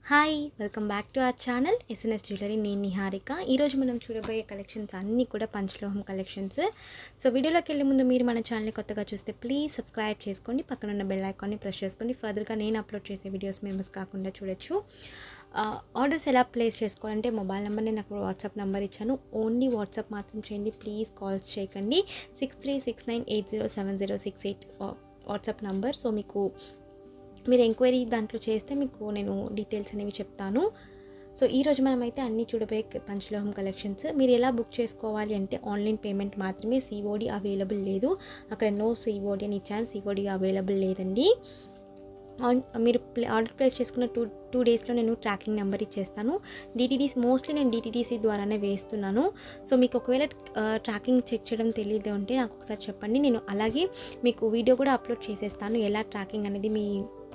Hi welcome back to our channel SNS jewellery. నేను నిహారిక. ఈరోజు మనం చూడబోయే కలెక్షన్స్ అన్నీ కూడా పంచలోహం కలెక్షన్స్. సో వీడియోలోకి వెళ్ళే ముందు మీరు మన ఛానల్ని కొత్తగా చూస్తే ప్లీజ్ సబ్స్క్రైబ్ చేసుకోండి, పక్కన ఉన్న బెల్ ఐకాన్ని ప్రెస్ చేసుకోండి. ఫర్దర్గా నేను అప్లోడ్ చేసే వీడియోస్ మిస్ కాకుండా చూడొచ్చు. ఆర్డర్స్ ఎలా ప్లేస్ చేసుకోవాలంటే మొబైల్ నెంబర్ నేను అక్కడ వాట్సాప్ నెంబర్ ఇచ్చాను, ఓన్లీ వాట్సాప్ మాత్రం చేయండి, ప్లీజ్ కాల్స్ చేయకండి. 6369807068 వాట్సాప్ నెంబర్. సో మీరు ఎంక్వైరీ దాంట్లో చేస్తే మీకు నేను డీటెయిల్స్ అనేవి చెప్తాను. సో ఈరోజు మనమైతే అన్నీ చూడబోయే పంచలోహం కలెక్షన్స్. మీరు ఎలా బుక్ చేసుకోవాలి అంటే ఆన్లైన్ పేమెంట్ మాత్రమే, సిఓడి అవైలబుల్ లేదు. అక్కడ నో సిఓడి అని ఇచ్చాను, సిఓడి అవైలబుల్ లేదండి. మీరు ఆర్డర్ ప్లేస్ చేసుకున్న టూ డేస్లో నేను ట్రాకింగ్ నెంబర్ ఇచ్చేస్తాను. డిటీడీసీ మోస్ట్లీ నేను డిటీడీసీ ద్వారానే వేస్తున్నాను. సో మీకు ఒకవేళ ట్రాకింగ్ చెక్ చేయడం తెలియదు అంటే నాకు ఒకసారి చెప్పండి, నేను అలాగే మీకు వీడియో కూడా అప్లోడ్ చేసేస్తాను ఎలా ట్రాకింగ్ అనేది మీ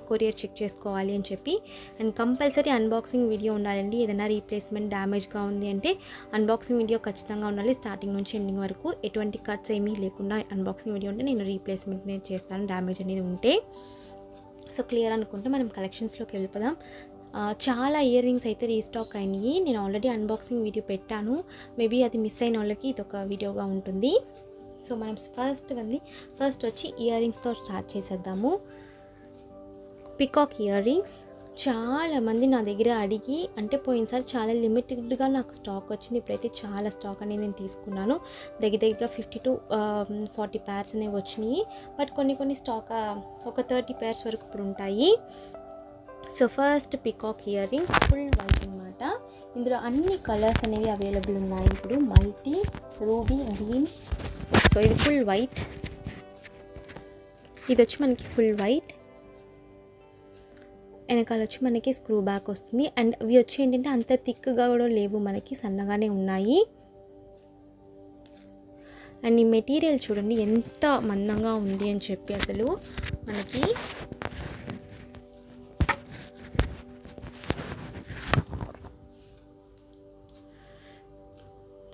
కొరియర్ చెక్ చేసుకోవాలి అని చెప్పి. అండ్ కంపల్సరీ అన్బాక్సింగ్ వీడియో ఉండాలండి. ఏదైనా రీప్లేస్మెంట్ డ్యామేజ్గా ఉంది అంటే అన్బాక్సింగ్ వీడియో ఖచ్చితంగా ఉండాలి, స్టార్టింగ్ నుంచి ఎండింగ్ వరకు. ఎటువంటి కట్స్ ఏమీ లేకుండా అన్బాక్సింగ్ వీడియో ఉంటే నేను రీప్లేస్మెంట్ నేను చేస్తాను, డ్యామేజ్ అనేది ఉంటే. సో క్లియర్ అనుకుంటే మనం కలెక్షన్స్లోకి వెళ్ళిపోదాం. చాలా ఇయర్ రింగ్స్ అయితే రీస్టాక్ అయినాయి. నేను ఆల్రెడీ అన్బాక్సింగ్ వీడియో పెట్టాను, మేబీ అది మిస్ అయిన వాళ్ళకి ఇది ఒక వీడియోగా ఉంటుంది. సో మనం ఫస్ట్ వచ్చి ఇయర్ రింగ్స్తో స్టార్ట్ చేసేద్దాము. పికాక్ ఇయర్ రింగ్స్ చాలామంది నా దగ్గర అడిగి, అంటే పోయినసారి చాలా లిమిటెడ్గా నాకు స్టాక్ వచ్చింది, ఇప్పుడైతే చాలా స్టాక్ అనేది నేను తీసుకున్నాను. దగ్గరగా 50 to 40 pairs అనేవి వచ్చినాయి. బట్ కొన్ని స్టాక్ ఒక 30 pairs వరకు ఇప్పుడు ఉంటాయి. So first peacock ear rings full white అనమాట. ఇందులో అన్ని కలర్స్ అనేవి అవైలబుల్ ఉన్నాయి ఇప్పుడు, మల్టీ, రూబీ, గ్రీన్. సో ఇది ఫుల్ వైట్, ఇది వచ్చి మనకి ఫుల్ వైట్. వెనకాల వచ్చి మనకి స్క్రూ బ్యాక్ వస్తుంది. అండ్ ఇవి వచ్చి ఏంటంటే అంత థిక్గా కూడా లేవు, మనకి సన్నగానే ఉన్నాయి. అండ్ ఈ మెటీరియల్ చూడండి ఎంత మందంగా ఉంది అని చెప్పి అసలు మనకి.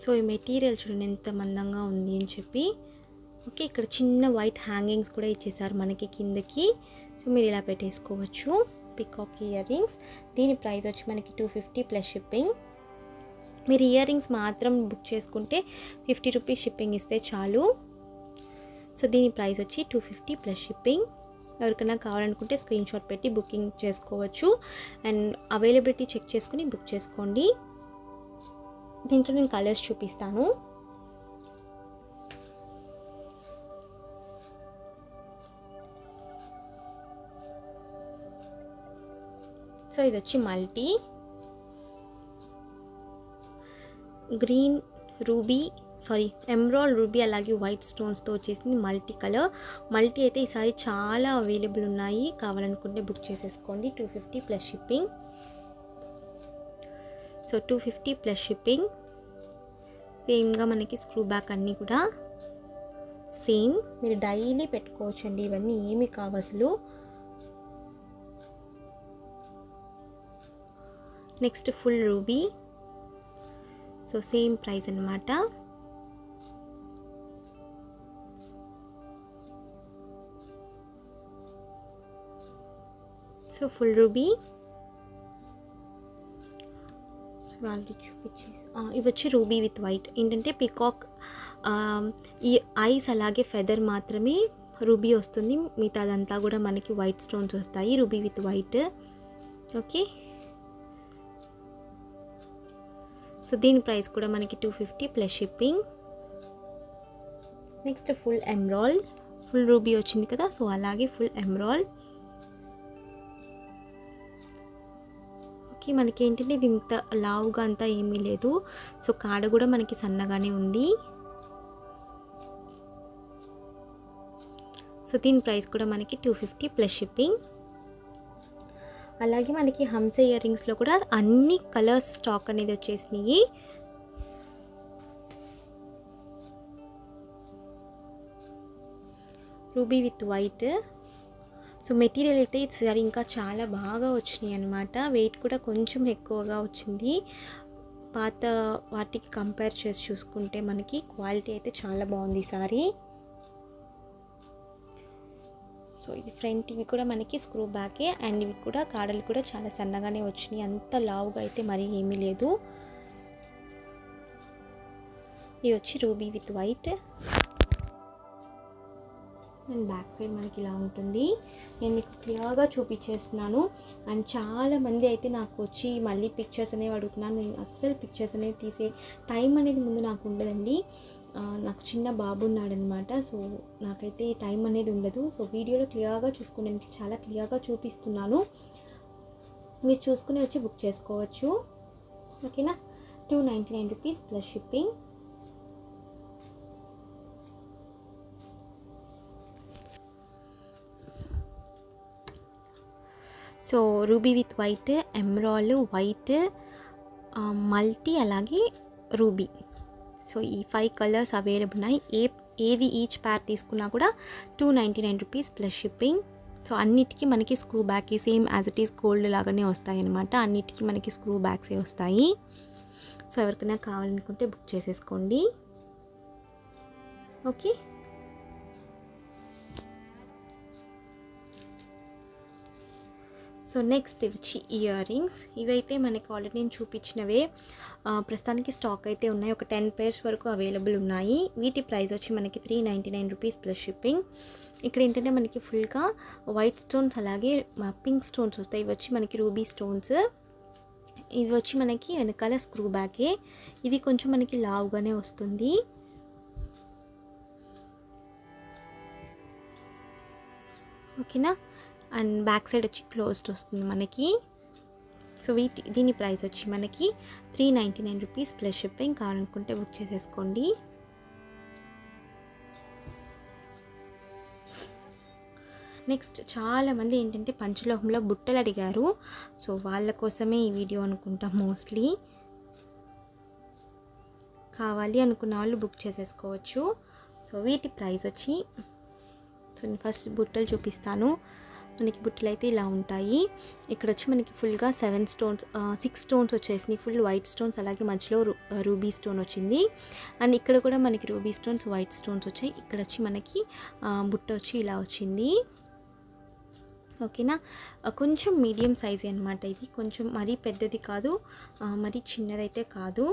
సో ఈ మెటీరియల్ చూడండి ఎంత మందంగా ఉంది అని చెప్పి. ఓకే, ఇక్కడ చిన్న వైట్ హ్యాంగింగ్స్ కూడా ఇచ్చేసారు మనకి కిందకి. సో మీరు ఇలా పెట్టేసుకోవచ్చు పికాక్ ఇయర్ రింగ్స్. దీని ప్రైస్ వచ్చి మనకి 250 ప్లస్ షిప్పింగ్. మీరు ఇయర్ రింగ్స్ మాత్రం బుక్ చేసుకుంటే 50 రూపీస్ షిప్పింగ్ ఇస్తే చాలు. సో దీని ప్రైస్ వచ్చి 250 ప్లస్ షిప్పింగ్. ఎవరికైనా కావాలనుకుంటే స్క్రీన్ షాట్ పెట్టి బుకింగ్ చేసుకోవచ్చు. అండ్ అవైలబిలిటీ చెక్ చేసుకుని బుక్ చేసుకోండి. దీంట్లో నేను కలర్స్ చూపిస్తాను. సో ఇది వచ్చి multi, green ruby, emerald ruby, అలాగే వైట్ స్టోన్స్తో వచ్చేసింది మల్టీ కలర్. మల్టీ అయితే ఈసారి చాలా అవైలబుల్ ఉన్నాయి, కావాలనుకుంటే బుక్ చేసేసుకోండి. 250 plus shipping. So 250 plus shipping. సేమ్గా మనకి స్క్రూ బ్యాక్ అన్నీ కూడా సేమ్. మీరు డైలీ పెట్టుకోవచ్చండి, ఇవన్నీ ఏమి కావు అసలు. Next full ruby. So same price అన్నమాట. సో ఫుల్ రూబీ ఆల్రెడీ చూపించేసి. ఇవి వచ్చి రూబీ విత్ వైట్. ఏంటంటే పికాక్ ఈ ఐస్ అలాగే ఫెదర్ మాత్రమే రూబీ వస్తుంది, మిగతాదంతా కూడా మనకి వైట్ స్టోన్స్ వస్తాయి. Ruby with white. Okay, so దీని ప్రైస్ కూడా మనకి 250 plus shipping. Next full emerald. Full ruby వచ్చింది కదా, సో అలాగే ఫుల్ ఎమరాల్డ్. ఓకే, మనకి ఏంటంటే ఇది ఇంత లావుగా అంతా ఏమీ లేదు. సో కాడ కూడా మనకి సన్నగానే ఉంది. సో దీని ప్రైస్ కూడా మనకి 250 ప్లస్ షిప్పింగ్. అలాగే మనకి హంస ఇయర్ రింగ్స్లో కూడా అన్ని కలర్స్ స్టాక్ అనేది వచ్చేసినాయి. Ruby with white. So material అయితే ఈసారి ఇంకా చాలా బాగా వచ్చినాయి అన్నమాట. వెయిట్ కూడా కొంచెం ఎక్కువగా వచ్చింది, పాత వాటికి కంపేర్ చేసి చూసుకుంటే మనకి క్వాలిటీ అయితే చాలా బాగుంది ఈసారి. సో ఇది ఫ్రంట్, ఇవి కూడా మనకి స్క్రూ బ్యాకే. అండ్ ఇవి కూడా కాడలు కూడా చాలా సన్నగానే వచ్చినాయి, అంత లావుగా అయితే మరీ ఏమీ లేదు. ఇది వచ్చి ruby with white. And back side మనకి ఇలా ఉంటుంది. నేను మీకు క్లియర్గా చూపించేస్తున్నాను. అండ్ చాలామంది అయితే నాకు వచ్చి మళ్ళీ పిక్చర్స్ అనేవి అడుగుతున్నాను. నేను అస్సలు పిక్చర్స్ అనేవి తీసే టైం అనేది ముందు నాకు ఉండదండి. నాకు చిన్న బాబు ఉన్నాడనమాట. సో నాకైతే టైం అనేది ఉండదు. సో వీడియోలో క్లియర్గా చూసుకుని నేను చాలా క్లియర్గా చూపిస్తున్నాను. మీరు చూసుకుని వచ్చి బుక్ చేసుకోవచ్చు. ఓకేనా. 299 rupees plus shipping. So ruby with white, emerald, white, multi, అలాగే రూబీ. సో ఈ 5 కలర్స్ అవైలబుల్ ఉన్నాయి. ఏది ఈచ్ ప్యార్ తీసుకున్నా కూడా 299 రూపీస్ ప్లస్ షిప్పింగ్. సో అన్నిటికీ మనకి screw back same as it is gold లాగానే వస్తాయి అన్నమాట. అన్నిటికీ మనకి స్క్రూ బ్యాక్సే వస్తాయి. సో ఎవరికైనా కావాలనుకుంటే బుక్ చేసేసుకోండి. ఓకే. సో నెక్స్ట్ వచ్చి ఇయర్ రింగ్స్. ఇవైతే మనకి ఆల్రెడీ నేను చూపించినవే. ప్రస్తుతానికి స్టాక్ అయితే ఉన్నాయి. ఒక 10 pairs వరకు అవైలబుల్ ఉన్నాయి. వీటి ప్రైస్ వచ్చి మనకి 399 రూపీస్ ప్లస్ షిప్పింగ్. ఇక్కడ ఏంటంటే మనకి ఫుల్గా వైట్ స్టోన్స్ అలాగే పింక్ స్టోన్స్ వస్తాయి. ఇవి వచ్చి మనకి రూబీ స్టోన్స్. ఇవి వచ్చి మనకి వెనకాల స్క్రూ బ్యాకే. ఇది కొంచెం మనకి లావుగానే వస్తుంది. ఓకేనా. అండ్ బ్యాక్ సైడ్ వచ్చి క్లోజ్డ్ వస్తుంది మనకి. సో దీని ప్రైస్ వచ్చి మనకి 399 రూపీస్ ప్లస్ షిప్పింగ్. కావాలనుకుంటే బుక్ చేసేసుకోండి. నెక్స్ట్ చాలామంది ఏంటంటే పంచలోహంలో బుట్టలు అడిగారు. సో వాళ్ళ కోసమే ఈ వీడియో అనుకుంటా. మోస్ట్లీ కావాలి అనుకున్న వాళ్ళు బుక్ చేసేసుకోవచ్చు. సో వీటి ప్రైస్ వచ్చి, సో నేను ఫస్ట్ బుట్టలు చూపిస్తాను. మనకి బుట్టలు అయితే ఇలా ఉంటాయి. ఇక్కడ వచ్చి మనకి ఫుల్గా 6 స్టోన్స్ వచ్చేసినాయి. ఫుల్ వైట్ స్టోన్స్, అలాగే మధ్యలో రూబీ స్టోన్ వచ్చింది. అండ్ ఇక్కడ కూడా మనకి రూబీ స్టోన్స్, వైట్ స్టోన్స్ వచ్చాయి. ఇక్కడ వచ్చి మనకి బుట్ట వచ్చి ఇలా వచ్చింది. ఓకేనా. కొంచెం మీడియం సైజ్ అనమాట. ఇది కొంచెం మరీ పెద్దది కాదు, మరీ చిన్నదైతే కాదు.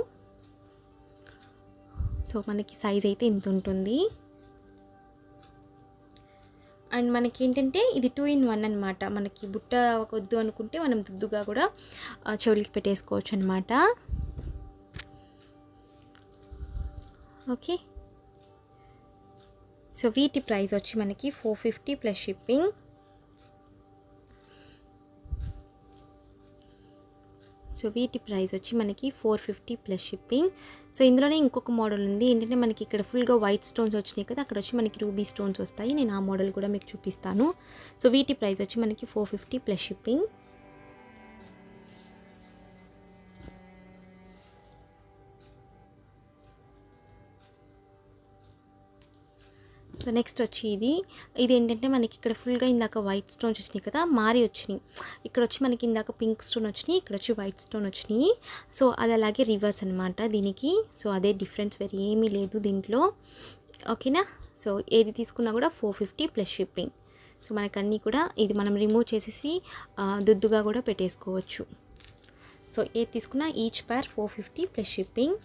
సో మనకి సైజ్ అయితే ఇంత ఉంటుంది. అండ్ మనకి ఏంటంటే ఇది 2 in 1 అనమాట. మనకి బుట్ట వద్దు అనుకుంటే మనం దుద్దుగా కూడా చెవులకి పెట్టేసుకోవచ్చు అనమాట. ఓకే. సో వీటి ప్రైస్ వచ్చి మనకి 450 ప్లస్ షిప్పింగ్. సో వీటి ప్రైస్ వచ్చి మనకి 450 ప్లస్ షిప్పింగ్. సో ఇందులోనే ఇంకొక మోడల్ ఉంది. ఏంటంటే మనకి ఇక్కడ ఫుల్గా వైట్ స్టోన్స్ వచ్చినాయి కదా, అక్కడ వచ్చి మనకి రూబీ స్టోన్స్ వస్తాయి. నేను ఆ మోడల్ కూడా మీకు చూపిస్తాను. సో వీటి ప్రైస్ వచ్చి మనకి 450 ప్లస్ షిప్పింగ్. సో నెక్స్ట్ వచ్చి ఇది ఏంటంటే మనకి ఇక్కడ ఫుల్గా ఇందాక వైట్ స్టోన్స్ వచ్చినాయి కదా, మారి వచ్చినాయి. ఇక్కడ వచ్చి మనకి ఇందాక పింక్ స్టోన్ వచ్చినాయి, ఇక్కడ వచ్చి వైట్ స్టోన్ వచ్చినాయి. సో అది అలాగే రివర్స్ అనమాట దీనికి. సో అదే డిఫరెన్స్, వేరే ఏమీ లేదు దీంట్లో. ఓకేనా. సో ఏది తీసుకున్నా కూడా 450 ప్లస్ షిప్పింగ్. సో మనకు అన్నీ కూడా ఇది మనం రిమూవ్ చేసేసి దుద్దుగా కూడా పెట్టేసుకోవచ్చు. సో ఏది తీసుకున్నా ఈచ్ పేర్ 450 plus shipping.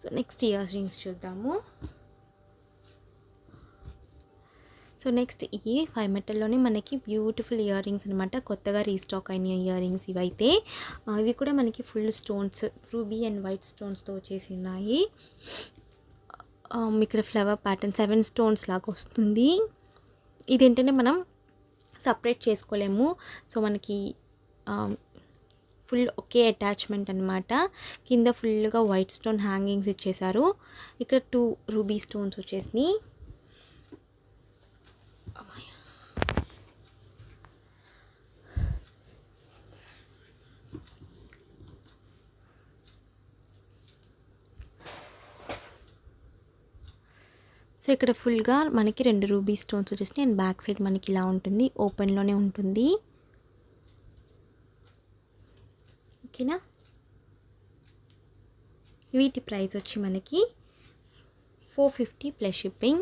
So next ear rings చూద్దాము. సో నెక్స్ట్ ఈ 5 మెటల్లోనే మనకి బ్యూటిఫుల్ ఇయర్ రింగ్స్ అనమాట. కొత్తగా రీస్టాక్ అయిన ఇయర్ రింగ్స్ ఇవైతే. ఇవి కూడా మనకి full stones, ruby and white స్టోన్స్తో వచ్చేసి ఉన్నాయి. ఇక్కడ ఫ్లవర్ ప్యాటర్న్ 7 స్టోన్స్ లాగా వస్తుంది. ఇదేంటంటే మనం సపరేట్ చేసుకోలేము. సో మనకి ఫుల్ ఒకే అటాచ్మెంట్ అనమాట. కింద ఫుల్గా వైట్ స్టోన్ హ్యాంగింగ్స్ ఇచ్చేసారు. ఇక్కడ 2 రూబీ స్టోన్స్ వచ్చేసినాయి. సో ఇక్కడ ఫుల్గా మనకి 2 రూబీ స్టోన్స్ వచ్చేసినాయి. అండ్ బ్యాక్ సైడ్ మనకి ఇలా ఉంటుంది, ఓపెన్లోనే ఉంటుంది. ఓకేనా. వీటి ప్రైస్ వచ్చి మనకి 450 ప్లస్ షిప్పింగ్.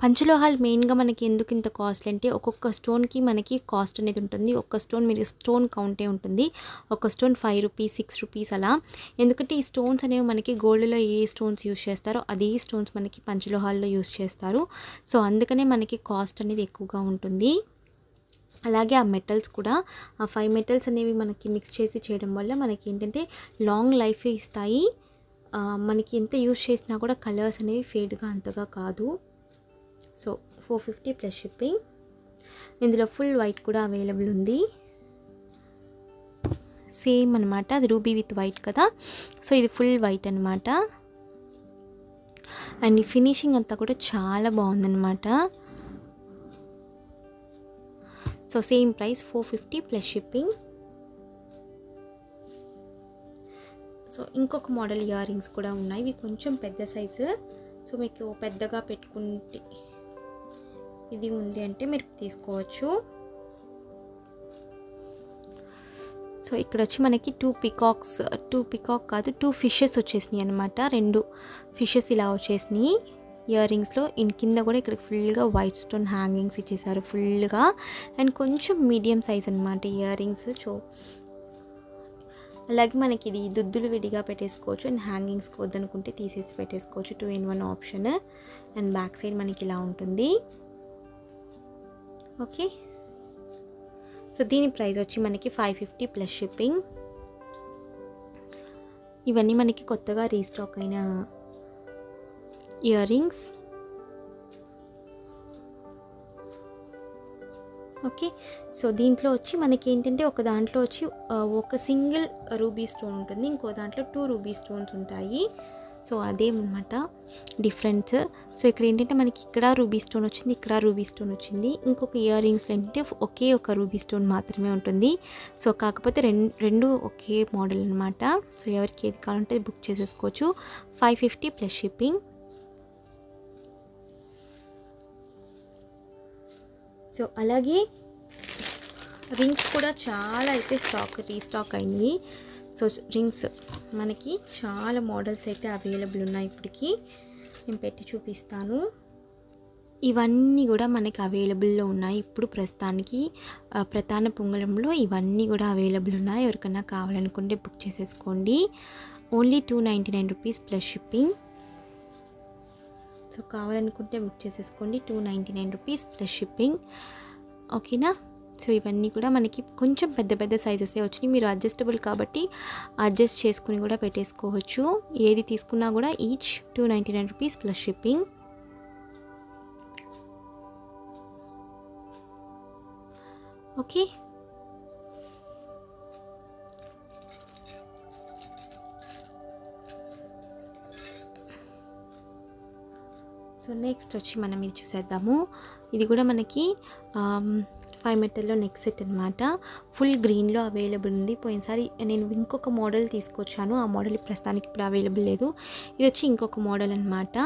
పంచలోహాలు మెయిన్గా మనకి ఎందుకు ఇంత కాస్ట్లీ అంటే ఒక్కొక్క స్టోన్కి మనకి కాస్ట్ అనేది ఉంటుంది. ఒక్క స్టోన్ మీరు స్టోన్ కౌంటే ఉంటుంది. ఒక స్టోన్ 5 రూపీస్ 6 రూపీస్ అలా. ఎందుకంటే ఈ స్టోన్స్ అనేవి మనకి గోల్డ్లో ఏ స్టోన్స్ యూస్ చేస్తారో అదే స్టోన్స్ మనకి పంచలోహాల్లో యూస్ చేస్తారు. సో అందుకనే మనకి కాస్ట్ అనేది ఎక్కువగా ఉంటుంది. అలాగే ఆ మెటల్స్ కూడా ఆ 5 మెటల్స్ అనేవి మనకి మిక్స్ చేసి చేయడం వల్ల మనకి ఏంటంటే లాంగ్ లైఫ్ ఇస్తాయి. మనకి ఎంత యూస్ చేసినా కూడా కలర్స్ అనేవి ఫేడ్గా అంతగా కాదు. So 450 plus shipping. ఇందులో ఫుల్ వైట్ కూడా అవైలబుల్ ఉంది. సేమ్ అనమాట, అది రూబీ విత్ వైట్ కదా. సో ఇది ఫుల్ వైట్ అనమాట. అండ్ ఈ ఫినిషింగ్ అంతా కూడా చాలా బాగుందన్నమాట. So same price 450 plus shipping. So ఇంకొక మోడల్ ఇయర్ రింగ్స్ కూడా ఉన్నాయి. ఇవి కొంచెం పెద్ద సైజు. సో మీకు పెద్దగా పెట్టుకుంటే ఇది ఉంది అంటే మీరు తీసుకోవచ్చు. సో ఇక్కడ వచ్చి మనకి 2 పికాక్ కాదు 2 ఫిషెస్ వచ్చేసినాయి అనమాట. 2 ఫిషెస్ ఇలా వచ్చేసినాయి ఇయర్ రింగ్స్లో. కింద కూడా ఇక్కడ ఫుల్గా వైట్ స్టోన్ హ్యాంగింగ్స్ ఇచ్చేసారు ఫుల్గా. అండ్ కొంచెం మీడియం సైజ్ అనమాట ఇయర్ రింగ్స్. సో అలాగే మనకి ఇది దుద్దులు విడిగా పెట్టేసుకోవచ్చు. అండ్ హ్యాంగింగ్స్ వద్దనుకుంటే తీసేసి పెట్టేసుకోవచ్చు. 2 in 1 option. And back side మనకి ఇలా ఉంటుంది. ఓకే, సో దీని ప్రైస్ వచ్చి మనకి 550 ప్లస్ షిప్పింగ్. ఇవన్నీ మనకి కొత్తగా రీస్టాక్ అయిన ఇయర్ రింగ్స్. ఓకే, సో దీంట్లో వచ్చి మనకి ఏంటంటే ఒక దాంట్లో వచ్చి ఒక సింగిల్ రూబీ స్టోన్ ఉంటుంది, ఇంకో దాంట్లో 2 రూబీ స్టోన్స్ ఉంటాయి. సో అదేమన్నమాట డిఫరెన్స్. సో ఇక్కడ ఏంటంటే మనకి ఇక్కడ రూబీ స్టోన్ వచ్చింది, ఇక్కడ రూబీ స్టోన్ వచ్చింది. ఇంకొక ఇయర్ రింగ్స్లో ఏంటంటే ఒకే ఒక రూబీ స్టోన్ మాత్రమే ఉంటుంది. సో కాకపోతే రెండు ఒకే మోడల్ అనమాట. సో ఎవరికి ఏది కావాలంటే బుక్ చేసేసుకోవచ్చు. 550 ప్లస్ షిప్పింగ్. సో అలాగే రింగ్స్ కూడా చాలా అయితే రీస్టాక్ అయింది. సో రింగ్స్ మనకి చాలా మోడల్స్ అయితే అవైలబుల్ ఉన్నాయి. ఇప్పటికి నేను పెట్టి చూపిస్తాను. ఇవన్నీ కూడా మనకి అవైలబుల్లో ఉన్నాయి ఇప్పుడు ప్రస్తుతానికి. ప్రధాన పొంగలంలో ఇవన్నీ కూడా అవైలబుల్ ఉన్నాయి. ఎవరికైనా కావాలనుకుంటే బుక్ చేసేసుకోండి. Only 299 rupees plus shipping. So కావాలనుకుంటే బుక్ చేసేసుకోండి. 299 రూపీస్ ప్లస్ షిప్పింగ్. ఓకేనా. సో ఇవన్నీ కూడా మనకి కొంచెం పెద్ద పెద్ద సైజెసే వచ్చినాయి. మీరు అడ్జస్టబుల్ కాబట్టి అడ్జస్ట్ చేసుకుని కూడా పెట్టేసుకోవచ్చు. ఏది తీసుకున్నా కూడా each 299 rupees plus shipping. Okay, so next వచ్చి మనం ఇది చూసేద్దాము. ఇది కూడా మనకి 5 మెటల్లో నెక్ సెట్ అనమాట. ఫుల్ గ్రీన్లో అవైలబుల్ ఉంది. పోయినసారి నేను ఇంకొక మోడల్ తీసుకొచ్చాను. ఆ మోడల్ ప్రస్తుతానికి ఇప్పుడు అవైలబుల్ లేదు. ఇది వచ్చి ఇంకొక మోడల్ అనమాట.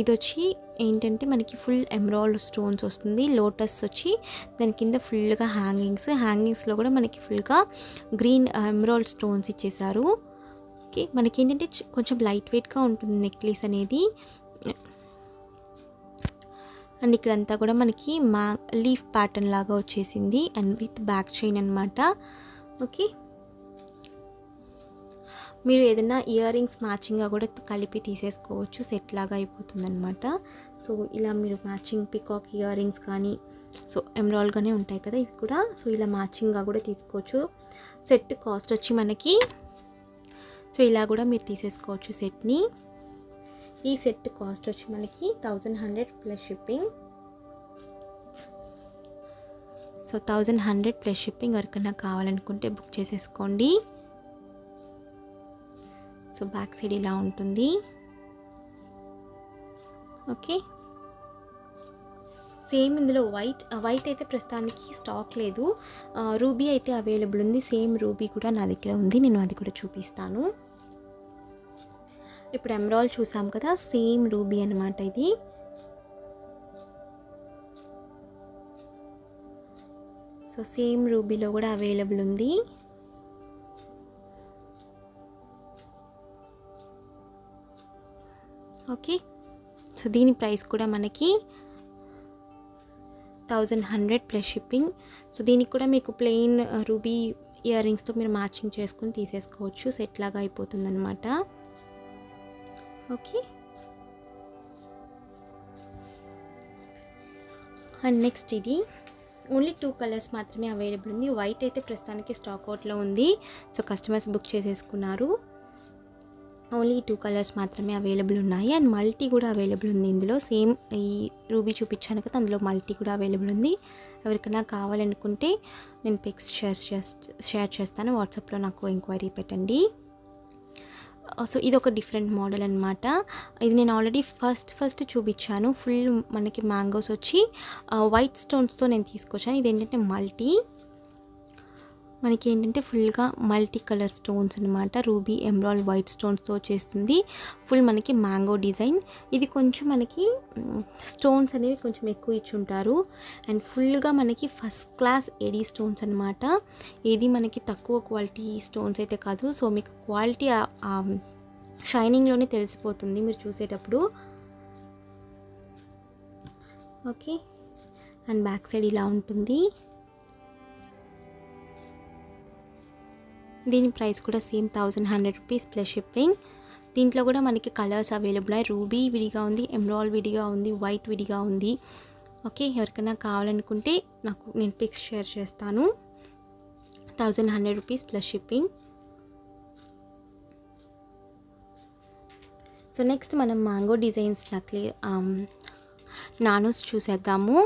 ఇది వచ్చి ఏంటంటే మనకి ఫుల్ ఎమరాల్డ్ స్టోన్స్ వస్తుంది. లోటస్ వచ్చి దాని కింద ఫుల్గా హ్యాంగింగ్స్లో కూడా మనకి ఫుల్గా గ్రీన్ ఎమరాల్డ్ స్టోన్స్ ఇచ్చేసారు. ఓకే, మనకి ఏంటంటే కొంచెం లైట్ వెయిట్గా ఉంటుంది నెక్లెస్ అనేది. అండ్ ఇక్కడంతా కూడా మనకి లీఫ్ ప్యాటర్న్ లాగా వచ్చేసింది అండ్ విత్ బ్యాక్ చైన్ అనమాట. ఓకే, మీరు ఏదైనా ఇయర్ రింగ్స్ మ్యాచింగ్గా కూడా కలిపి తీసేసుకోవచ్చు. సెట్ లాగా అయిపోతుంది అనమాట. సో ఇలా మీరు మ్యాచింగ్ పికాక్ ఇయర్ రింగ్స్ కానీ సో ఎమరాల్డ్గానే ఉంటాయి కదా ఇవి కూడా. సో ఇలా మ్యాచింగ్గా కూడా తీసుకోవచ్చు. సెట్ కాస్ట్ వచ్చి మనకి సో ఇలా కూడా మీరు తీసేసుకోవచ్చు సెట్ని. ఈ సెట్ కాస్ట్ వచ్చి మనకి 1100 plus shipping. So 1100 plus shipping. ఎవరికైనా కావాలనుకుంటే బుక్ చేసేసుకోండి. సో బ్యాక్ సైడ్ ఇలా ఉంటుంది. ఓకే, సేమ్ ఇందులో వైట్ అయితే ప్రస్తుతానికి స్టాక్ లేదు. రూబీ అయితే అవైలబుల్ ఉంది. సేమ్ రూబీ కూడా నా దగ్గర ఉంది, నేను అది కూడా చూపిస్తాను. ఇప్పుడు ఎమరాల్డ్ చూసాం కదా, సేమ్ రూబీ అనమాట ఇది. సో సేమ్ రూబీలో కూడా అవైలబుల్ ఉంది. ఓకే, సో దీని ప్రైస్ కూడా మనకి 1100 ప్లస్ షిప్పింగ్. సో దీనికి కూడా మీకు ప్లెయిన్ రూబీ ఇయర్ రింగ్స్తో మీరు మ్యాచింగ్ చేసుకుని తీసేసుకోవచ్చు. సెట్ లాగా అయిపోతుంది అనమాట. ఓకే, అండ్ నెక్స్ట్ ఇది ఓన్లీ 2 కలర్స్ మాత్రమే అవైలబుల్ ఉంది. వైట్ అయితే ప్రస్తుతానికి స్టాక్ అవుట్లో ఉంది. సో కస్టమర్స్ బుక్ చేసేసుకున్నారు. ఓన్లీ 2 కలర్స్ మాత్రమే అవైలబుల్ ఉన్నాయి. అండ్ మల్టీ కూడా అవైలబుల్ ఉంది ఇందులో. సేమ్ ఈ రూబీ చూపించాను కదా, అందులో మల్టీ కూడా అవైలబుల్ ఉంది. ఎవరికైనా కావాలనుకుంటే నేను పిక్స్ షేర్ చేస్తాను. వాట్సాప్లో నాకు ఎంక్వైరీ పెట్టండి. సో ఇది ఒక డిఫరెంట్ మోడల్ అనమాట. ఇది నేను ఆల్రెడీ ఫస్ట్ చూపించాను. ఫుల్ మనకి మ్యాంగోస్ వచ్చి వైట్ స్టోన్స్తో నేను తీసుకొచ్చాను. ఇది ఏంటంటే మల్టీ, మనకి ఏంటంటే ఫుల్గా మల్టీ కలర్ స్టోన్స్ అనమాట. రూబీ, ఎమరాల్డ్, వైట్ స్టోన్స్తో చేస్తుంది. ఫుల్ మనకి మ్యాంగో డిజైన్. ఇది కొంచెం మనకి స్టోన్స్ అనేవి కొంచెం ఎక్కువ ఇచ్చుంటారు. అండ్ ఫుల్గా మనకి ఫస్ట్ క్లాస్ ఎడీ స్టోన్స్ అనమాట. ఏది మనకి తక్కువ క్వాలిటీ స్టోన్స్ అయితే కాదు. సో మీకు క్వాలిటీ షైనింగ్లోనే తెలిసిపోతుంది మీరు చూసేటప్పుడు. ఓకే, అండ్ బ్యాక్ సైడ్ ఇలా ఉంటుంది. దీని ప్రైస్ కూడా సేమ్ 1100 రూపీస్ ప్లస్ షిప్పింగ్. దీంట్లో కూడా మనకి కలర్స్ అవైలబుల్ అయ్యి రూబీ విడిగా ఉంది, ఎమరాల్డ్ విడిగా ఉంది, వైట్ విడిగా ఉంది. ఓకే, ఎవరికైనా కావాలనుకుంటే నేను పిక్స్ షేర్ చేస్తాను. 1100 rupees plus shipping. So next మనం మ్యాంగో డిజైన్స్ నక్లీ నానోస్ చూసేద్దాము.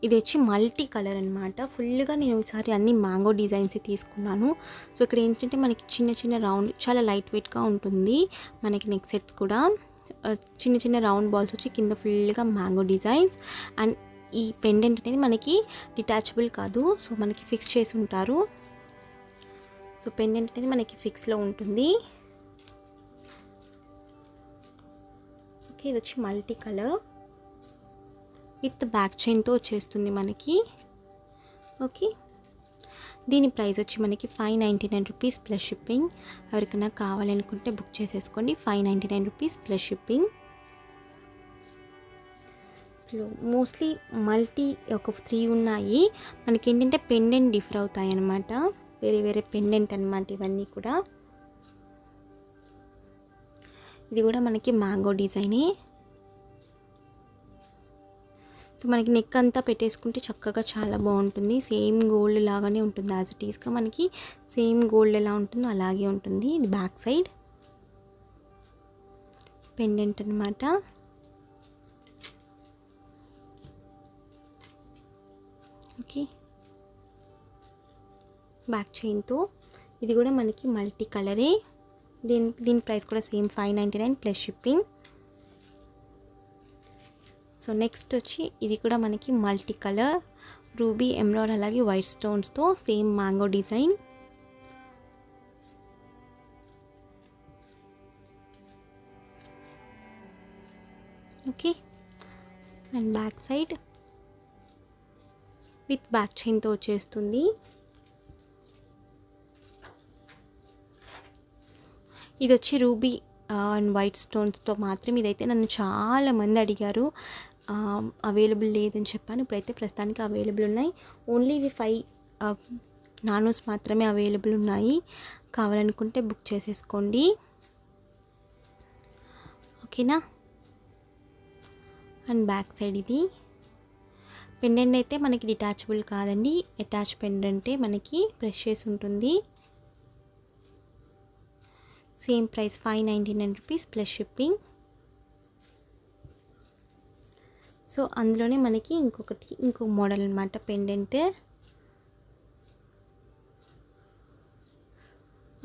ఇది వచ్చి మల్టీ కలర్ అనమాట. ఫుల్గా నేను ఈసారి అన్ని మ్యాంగో డిజైన్స్ తీసుకున్నాను. సో ఇక్కడ ఏంటంటే మనకి చిన్న రౌండ్, చాలా లైట్ వెయిట్గా ఉంటుంది. మనకి నెక్ సెట్స్ కూడా చిన్న రౌండ్ బాల్స్ వచ్చి కింద ఫుల్గా మ్యాంగో డిజైన్స్. అండ్ ఈ పెండెంట్ అనేది మనకి డిటాచబుల్ కాదు. సో మనకి ఫిక్స్ చేసి ఉంటారు. సో పెండెంట్ అనేది మనకి ఫిక్స్లో ఉంటుంది. ఓకే, ఇది వచ్చి మల్టీ కలర్ విత్ బ్యాక్ చైన్తో వచ్చేస్తుంది మనకి. ఓకే, దీని ప్రైస్ వచ్చి మనకి 599 రూపీస్ ప్లస్ షిప్పింగ్. ఎవరికైనా కావాలనుకుంటే బుక్ చేసేసుకోండి. 599 rupees plus shipping. Mostly multi ఒక 3 ఉన్నాయి. మనకి ఏంటంటే పెండెంట్ డిఫర్ అవుతాయి అన్నమాట. వేరే పెండెంట్ అనమాట ఇవన్నీ కూడా. ఇది కూడా మనకి మ్యాంగో డిజైనే. సో మనకి నెక్ అంతా పెట్టేసుకుంటే చక్కగా చాలా బాగుంటుంది. సేమ్ గోల్డ్ లాగానే ఉంటుంది. యాజ్ ఇట్ ఈస్గా మనకి సేమ్ గోల్డ్ ఎలా ఉంటుందో అలాగే ఉంటుంది. ఇది బ్యాక్ సైడ్ పెండెంట్ అనమాట. ఓకే, బ్యాక్ చైన్తో. ఇది కూడా మనకి మల్టీ కలరే. దీని ప్రైస్ కూడా same 599 plus shipping. So next వచ్చి ఇది కూడా మనకి మల్టీ కలర్ రూబీ, ఎమరాల్డ్ అలాగే వైట్ స్టోన్స్తో same mango design. Okay, and back side with back చైన్తో వచ్చేస్తుంది. ఇది వచ్చి రూబీ అండ్ వైట్ స్టోన్స్తో మాత్రం. ఇదైతే నన్ను చాలామంది అడిగారు, అవైలబుల్ లేదని చెప్పాను. ఇప్పుడైతే ప్రస్తుతానికి అవైలబుల్ ఉన్నాయి. ఓన్లీ ఇవి 5 నానోస్ మాత్రమే అవైలబుల్ ఉన్నాయి. కావాలనుకుంటే బుక్ చేసేసుకోండి. ఓకేనా, అండ్ బ్యాక్ సైడ్ ఇది పెండెంట్ అయితే మనకి డిటాచబుల్ కాదండి. అటాచ్ పెండెంటే మనకి ప్రెస్ చేసి ఉంటుంది. Same price 599 rupees plus shipping. So అందులోనే మనకి ఇంకో మోడల్ అనమాట పెండెంట్.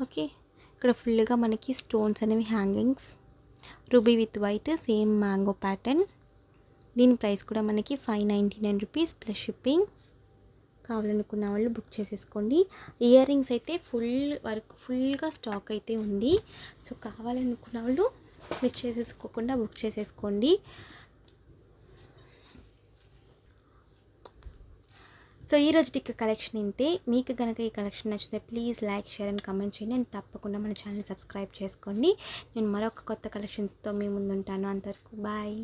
ఓకే, ఇక్కడ ఫుల్గా మనకి స్టోన్స్ అనేవి hangings, ruby with white, same mango pattern. దీని ప్రైస్ కూడా మనకి 599 రూపీస్ ప్లస్ షిప్పింగ్. కావాలనుకున్న వాళ్ళు బుక్ చేసేసుకోండి. ఇయర్ రింగ్స్ అయితే ఫుల్గా స్టాక్ అయితే ఉంది. సో కావాలనుకున్న వాళ్ళు మిస్ చేసేసుకోకుండా బుక్ చేసేసుకోండి. సో ఈరోజు కలెక్షన్ ఇంతే. మీకు కనుక ఈ కలెక్షన్ నచ్చితే please like, share and comment చేయండి. అండ్ తప్పకుండా మన ఛానల్ సబ్స్క్రైబ్ చేసుకోండి. నేను మరొక కొత్త కలెక్షన్స్తో మీ ముందు ఉంటాను. అంతవరకు బాయ్.